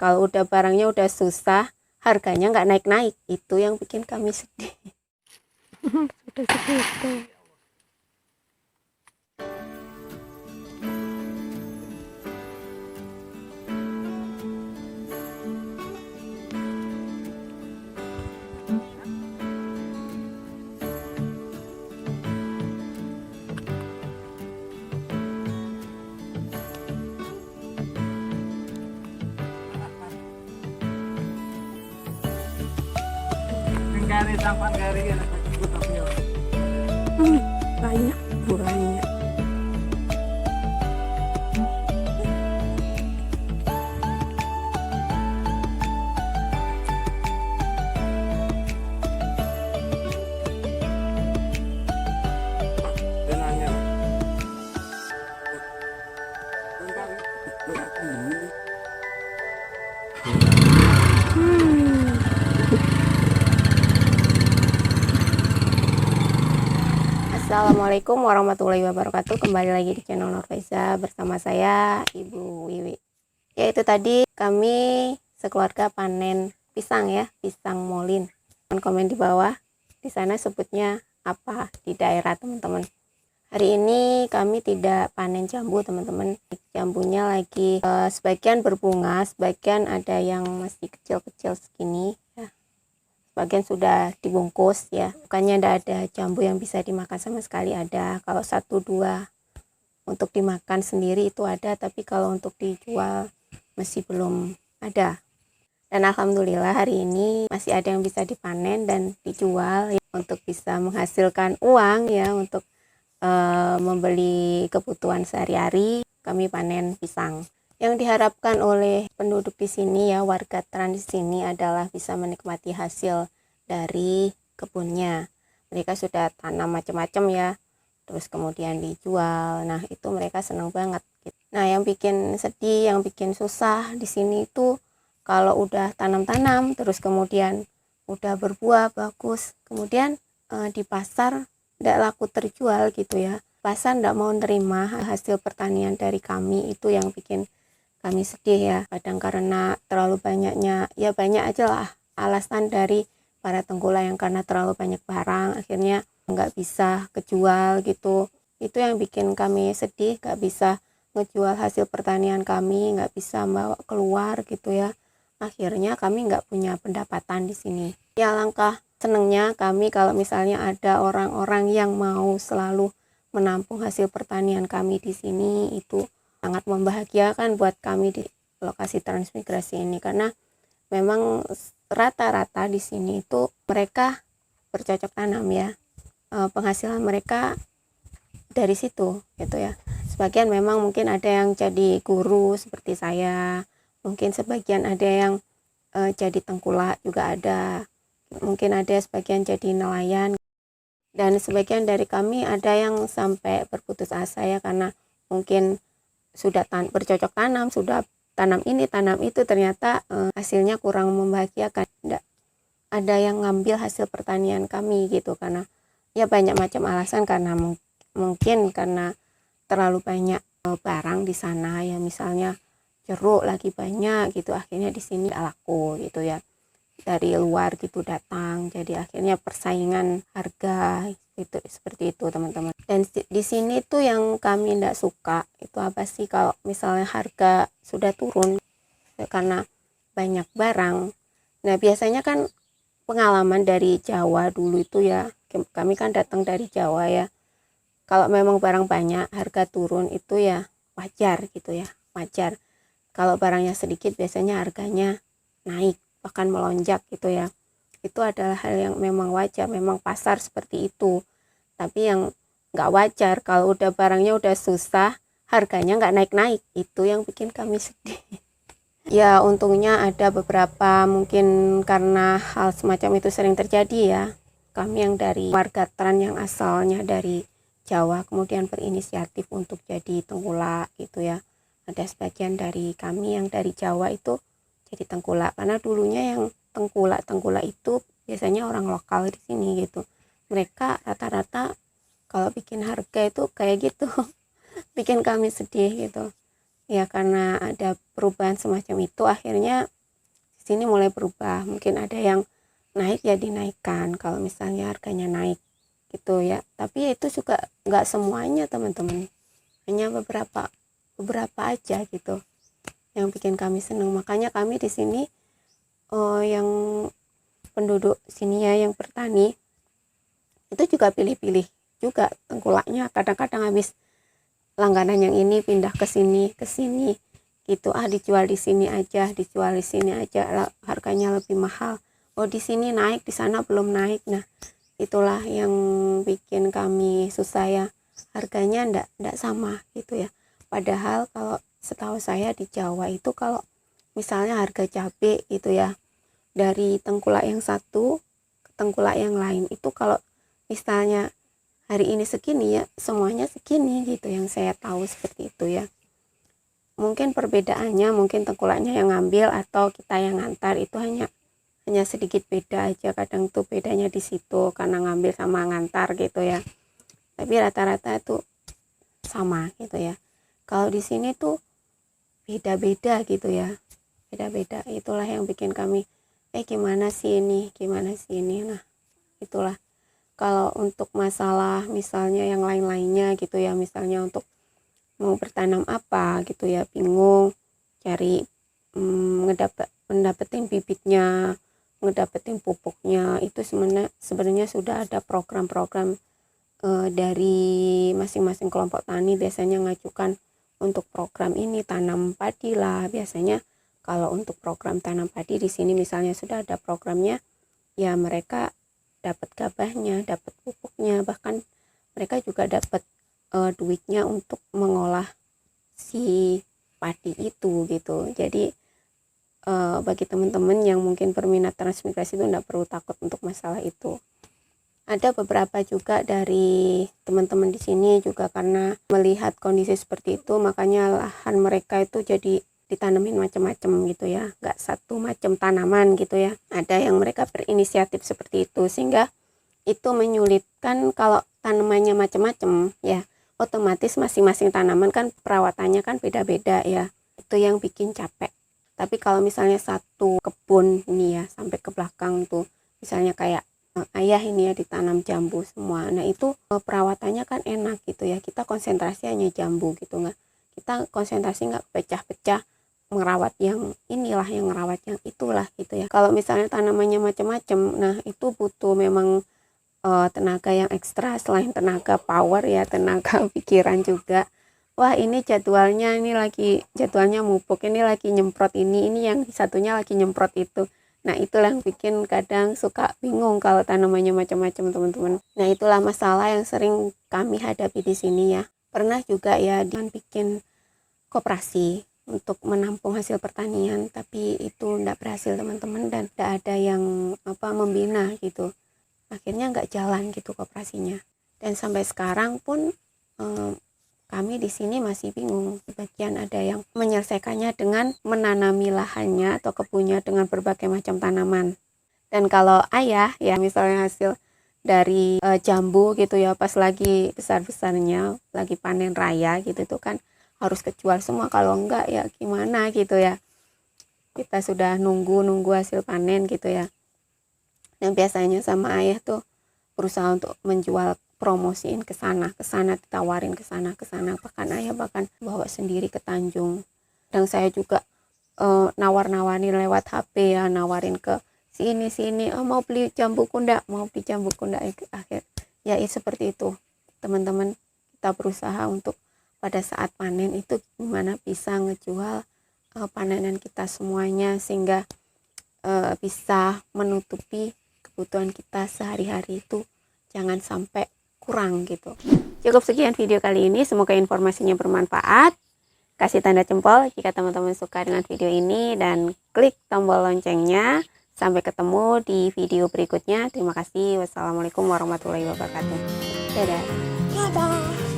Kalau udah barangnya udah susah, harganya nggak naik-naik. Itu yang bikin kami sedih. Sudah segitu. Banyak buahnya. Assalamualaikum warahmatullahi wabarakatuh. Kembali lagi di channel Nurfaiza bersama saya Ibu Wiwi. Ya, itu tadi kami sekeluarga panen pisang ya, pisang molin. Komen di bawah, di sana sebutnya apa di daerah teman-teman. Hari ini kami tidak panen jambu teman-teman. Jambunya lagi sebagian berbunga, sebagian ada yang masih kecil-kecil segini ya. Sebagian sudah dibungkus ya, bukannya tidak ada jambu yang bisa dimakan sama sekali, ada. Kalau 1-2 untuk dimakan sendiri itu ada, tapi kalau untuk dijual masih belum ada. Dan alhamdulillah hari ini masih ada yang bisa dipanen dan dijual ya, untuk bisa menghasilkan uang ya, untuk membeli kebutuhan sehari-hari. Kami panen pisang. Yang diharapkan oleh penduduk di sini ya, warga Trans di sini adalah bisa menikmati hasil dari kebunnya. Mereka sudah tanam macam-macam ya, terus kemudian dijual. Nah, itu mereka senang banget. Nah, yang bikin sedih, yang bikin susah di sini itu kalau udah tanam-tanam, terus kemudian udah berbuah bagus, kemudian di pasar tidak laku terjual gitu ya. Pasar tidak mau nerima hasil pertanian dari kami, itu yang bikin kami sedih ya. Kadang karena terlalu banyaknya, ya banyak aja lah alasan dari para tengkulak yang karena terlalu banyak barang akhirnya nggak bisa kejual gitu. Itu yang bikin kami sedih, nggak bisa ngejual hasil pertanian kami, nggak bisa bawa keluar gitu ya. Akhirnya kami nggak punya pendapatan di sini. Ya, langkah senengnya kami kalau misalnya ada orang-orang yang mau selalu menampung hasil pertanian kami di sini, itu sangat membahagiakan buat kami di lokasi transmigrasi ini, karena memang rata-rata di sini itu mereka bercocok tanam ya, penghasilan mereka dari situ gitu ya. Sebagian memang mungkin ada yang jadi guru seperti saya, mungkin sebagian ada yang jadi tengkulak juga ada, mungkin ada sebagian jadi nelayan, dan sebagian dari kami ada yang sampai berputus asa ya, karena mungkin sudah bercocok tanam, sudah tanam ini tanam itu, ternyata hasilnya kurang membahagiakan. Tidak ada yang ngambil hasil pertanian kami gitu, karena ya banyak macam alasan, karena mungkin karena terlalu banyak barang di sana ya, misalnya jeruk lagi banyak gitu, akhirnya di sini tidak laku gitu ya, dari luar gitu datang, jadi akhirnya persaingan harga itu seperti itu teman-teman. Dan di sini tuh yang kami tidak suka itu apa sih, kalau misalnya harga sudah turun karena banyak barang. Nah, biasanya kan pengalaman dari Jawa dulu itu ya, kami kan datang dari Jawa ya, kalau memang barang banyak harga turun itu ya wajar gitu ya, wajar. Kalau barangnya sedikit biasanya harganya naik, bahkan melonjak gitu ya. Itu adalah hal yang memang wajar, memang pasar seperti itu. Tapi yang nggak wajar kalau udah barangnya udah susah, harganya nggak naik-naik. Itu yang bikin kami sedih. Ya, untungnya ada beberapa, mungkin karena hal semacam itu sering terjadi ya. Kami yang dari warga Trans yang asalnya dari Jawa kemudian berinisiatif untuk jadi tengkulak gitu ya. Ada sebagian dari kami yang dari Jawa itu jadi tengkulak, karena dulunya yang tengkulak itu biasanya orang lokal di sini gitu. Mereka rata-rata kalau bikin harga itu kayak gitu. Bikin kami sedih gitu ya karena ada perubahan semacam itu, akhirnya di sini mulai berubah. Mungkin ada yang naik ya dinaikkan kalau misalnya harganya naik gitu ya, tapi itu juga nggak semuanya teman-teman, hanya beberapa aja gitu yang bikin kami senang. Makanya kami di sini yang penduduk sini ya, yang bertani itu juga pilih-pilih juga tengkulaknya. Kadang-kadang habis langganan yang ini pindah ke sini gitu, dijual di sini aja, harganya lebih mahal. Oh di sini naik, di sana belum naik. Nah itulah yang bikin kami susah ya, harganya ndak sama gitu ya. Padahal kalau setahu saya di Jawa itu kalau misalnya harga cabai gitu ya, dari tengkulak yang satu ke tengkulak yang lain itu kalau misalnya hari ini segini ya semuanya segini gitu, yang saya tahu seperti itu ya. Mungkin perbedaannya mungkin tengkulaknya yang ngambil atau kita yang ngantar itu hanya sedikit beda aja. Kadang tuh bedanya di situ karena ngambil sama ngantar gitu ya, tapi rata-rata itu sama gitu ya. Kalau di sini tuh beda-beda gitu ya, beda-beda. Itulah yang bikin kami gimana sih ini. Nah itulah. Kalau untuk masalah misalnya yang lain-lainnya gitu ya, misalnya untuk mau bertanam apa gitu ya, bingung cari ngedapetin bibitnya, ngedapetin pupuknya, itu sebenarnya sudah ada program-program dari masing-masing kelompok tani. Biasanya ngajukan untuk program ini tanam padi lah. Biasanya kalau untuk program tanam padi di sini misalnya sudah ada programnya ya, mereka dapat gabahnya, dapat pupuknya, bahkan mereka juga dapat duitnya untuk mengolah si padi itu gitu. Jadi bagi teman-teman yang mungkin berminat transmigrasi itu tidak perlu takut untuk masalah itu. Ada beberapa juga dari teman-teman di sini juga karena melihat kondisi seperti itu, makanya lahan mereka itu jadi ditanamin macam-macam gitu ya, nggak satu macam tanaman gitu ya. Ada yang mereka berinisiatif seperti itu, sehingga itu menyulitkan. Kalau tanamannya macam-macam ya, otomatis masing-masing tanaman kan perawatannya kan beda-beda ya, itu yang bikin capek. Tapi kalau misalnya satu kebun ini ya sampai ke belakang tuh, misalnya kayak ayah ini ya ditanam jambu semua, nah itu perawatannya kan enak gitu ya, kita konsentrasi hanya jambu gitu, nggak kita konsentrasi nggak pecah-pecah merawat yang inilah, yang merawat yang itulah gitu ya. Kalau misalnya tanamannya macam-macam, nah itu butuh memang tenaga yang ekstra, selain tenaga power ya, tenaga pikiran juga. Wah ini jadwalnya, ini lagi jadwalnya mupuk, ini lagi nyemprot ini yang satunya lagi nyemprot itu. Nah itulah yang bikin kadang suka bingung kalau tanamannya macam-macam teman-teman. Nah itulah masalah yang sering kami hadapi di sini ya. Pernah juga ya bikin koperasi untuk menampung hasil pertanian, tapi itu tidak berhasil teman-teman, dan tidak ada yang membina gitu. Akhirnya nggak jalan gitu koperasinya. Dan sampai sekarang pun kami di sini masih bingung. Sebagian ada yang menyelesaikannya dengan menanami lahannya atau kebunnya dengan berbagai macam tanaman. Dan kalau ayah ya misalnya hasil dari jambu gitu ya, pas lagi besar-besarnya, lagi panen raya gitu tuh kan harus kejual semua. Kalau enggak ya gimana gitu ya. Kita sudah nunggu hasil panen gitu ya. Dan biasanya sama ayah tuh berusaha untuk menjual, promosiin ke sana ditawarin ke sana, bahkan ayah bawa sendiri ke Tanjung. Dan saya juga nawar-nawarin lewat HP ya, nawarin ke sini mau beli jambu kunda akhir ya seperti itu teman-teman. Kita berusaha untuk pada saat panen itu gimana bisa ngejual panenan kita semuanya, sehingga bisa menutupi kebutuhan kita sehari-hari itu, jangan sampai kurang gitu. Cukup sekian video kali ini, semoga informasinya bermanfaat. Kasih tanda jempol jika teman-teman suka dengan video ini, dan klik tombol loncengnya. Sampai ketemu di video berikutnya. Terima kasih. Wassalamualaikum warahmatullahi wabarakatuh. Dadah.